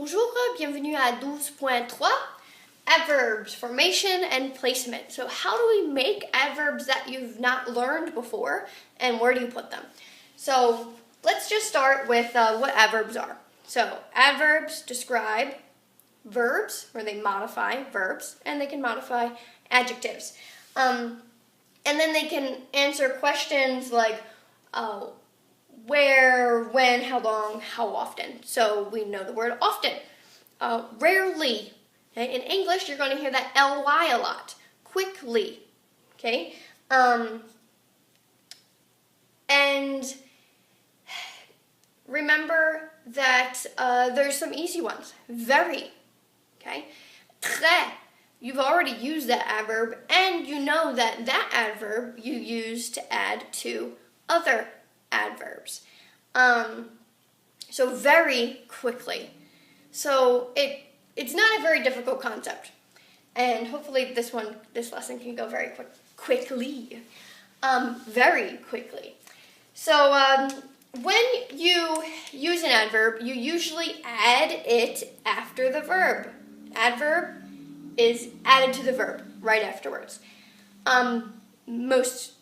Bonjour, bienvenue à 12.3, adverbs, formation and placement. So how do we make adverbs that you've not learned before, and where do you put them? So let's just start with what adverbs are. So adverbs describe verbs, or they modify verbs, and they can modify adjectives. And then they can answer questions like, where, when, how long, how often. So we know the word often. Rarely. Okay? In English, you're going to hear that ly a lot. Quickly. Okay? And remember that there's some easy ones. Very. Okay? Très. You've already used that adverb, and you know that that adverb you use to add to other adverbs. So very quickly. So it's not a very difficult concept, and hopefully this lesson can go very quickly. Very quickly. So when you use an adverb, you usually add it after the verb. Adverb is added to the verb right afterwards. Most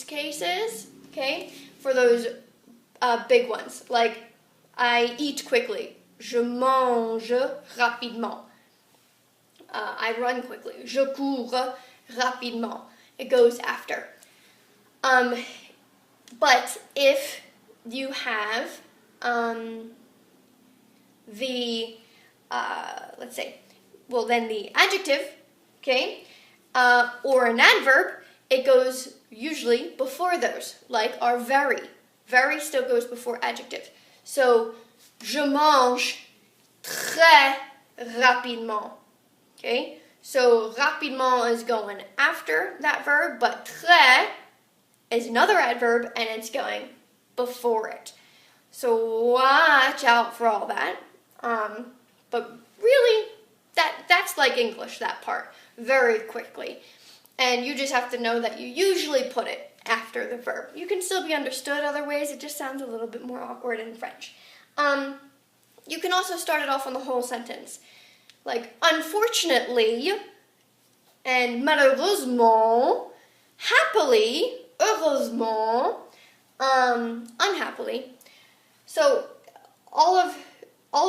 cases, okay, for those big ones, like I eat quickly, je mange rapidement. I run quickly, je cours rapidement. It goes after. But if you have let's say, well, then the adjective, okay, or an adverb, it goes usually before those, like our very. Very still goes before adjective. So, je mange très rapidement. Okay, so rapidement is going after that verb, but très is another adverb, and it's going before it. So watch out for all that. But really, that's like English, that part, very quickly. And you just have to know that you usually put it after the verb. You can still be understood other ways, it just sounds a little bit more awkward in French. You can also start it off on the whole sentence. Like, unfortunately, and malheureusement, happily, heureusement, unhappily. So, all of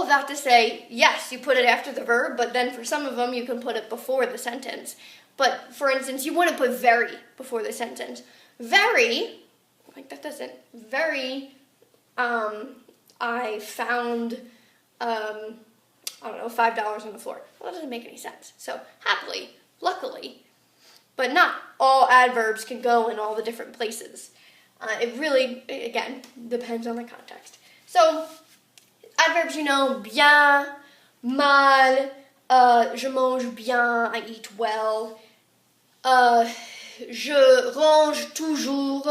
that to say, yes, you put it after the verb, but then for some of them you can put it before the sentence. But, for instance, you want to put very before the sentence. Very, like that doesn't, very, I found, I don't know, $5 on the floor. Well, that doesn't make any sense. So, happily, luckily, but not all adverbs can go in all the different places. It really, again, depends on the context. So, adverbs, you know, bien, mal, je mange bien, I eat well. Je range toujours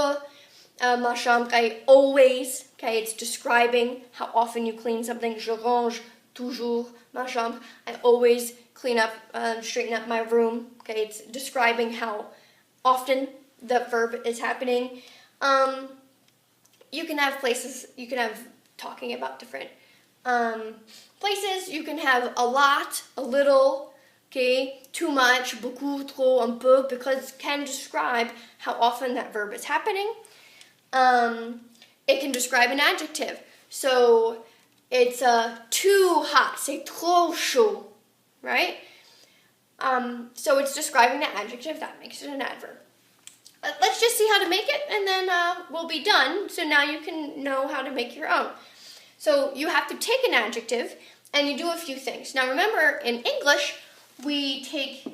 ma chambre. I always, okay, it's describing how often you clean something. Je range toujours ma chambre. I always clean up, straighten up my room. Okay, it's describing how often the verb is happening. You can have places, you can have talking about different places. You can have a lot, a little, okay, too much, beaucoup, trop, un peu, because it can describe how often that verb is happening. It can describe an adjective. So it's too hot, c'est trop chaud, right? So it's describing the adjective, that makes it an adverb. Let's just see how to make it, and then we'll be done. So now you can know how to make your own. So you have to take an adjective, and you do a few things. Now remember, in English, we take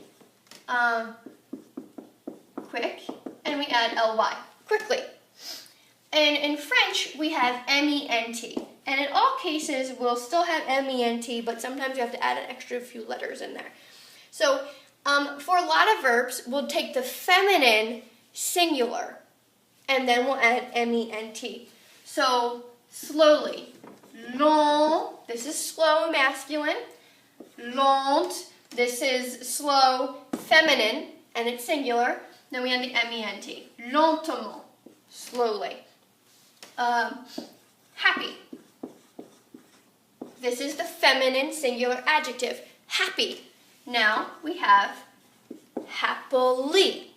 quick, and we add ly, quickly. And in French, we have ment. And in all cases, we'll still have ment, but sometimes you have to add an extra few letters in there. So for a lot of verbs, we'll take the feminine singular, and then we'll add ment. So slowly. Long, this is slow masculine. Lente, this is slow feminine, and it's singular. Then we have the ment. Lentement, slowly. Happy. This is the feminine singular adjective, happy. Now we have happily,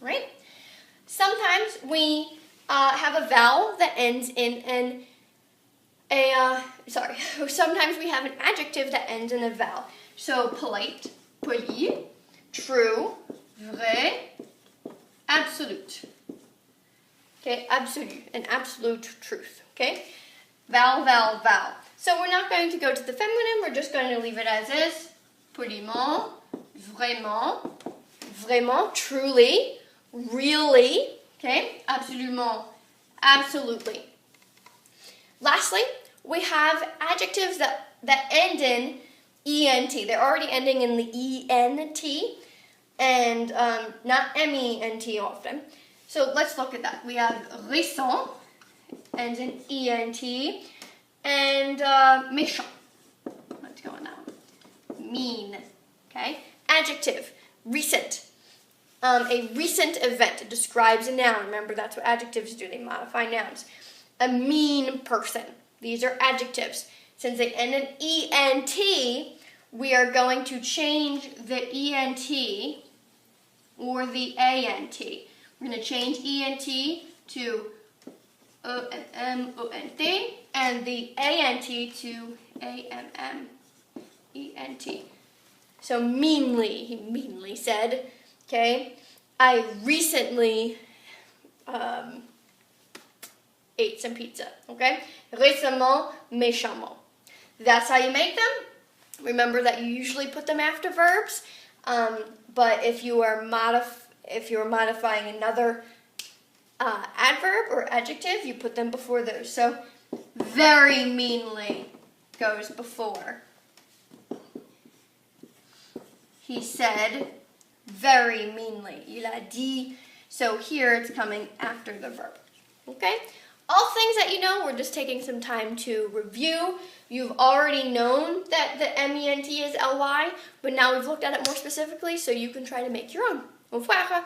right? Sometimes we have a vowel that ends in sometimes we have an adjective that ends in a vowel. So polite, poli, true, vrai, absolute. Okay, absolute, an absolute truth, okay? Vowel, vowel, vowel. So we're not going to go to the feminine, we're just going to leave it as is. Poliment, vraiment, vraiment, truly, really, okay? Absolument, absolutely. Lastly, we have adjectives that end in ENT. They're already ending in the ENT and not MENT often. So let's look at that. We have récent, ends in ENT, and méchant. Let's go on now. Mean, okay? Adjective, recent. A recent event describes a noun. Remember, that's what adjectives do. They modify nouns. A mean person. These are adjectives. Since they end in ENT, we are going to change the ENT or the ANT. We're going to change ENT to ONT and the ANT to AMMENT. So meanly, he meanly said, okay, I recently ate some pizza, okay? Récemment, méchamment. That's how you make them. Remember that you usually put them after verbs, but if you are modifying another adverb or adjective, you put them before those. So very meanly goes before. He said very meanly. Il a dit. So here it's coming after the verb. Okay? All things that you know, we're just taking some time to review. You've already known that the MENT is LY, but now we've looked at it more specifically, so you can try to make your own. Au revoir!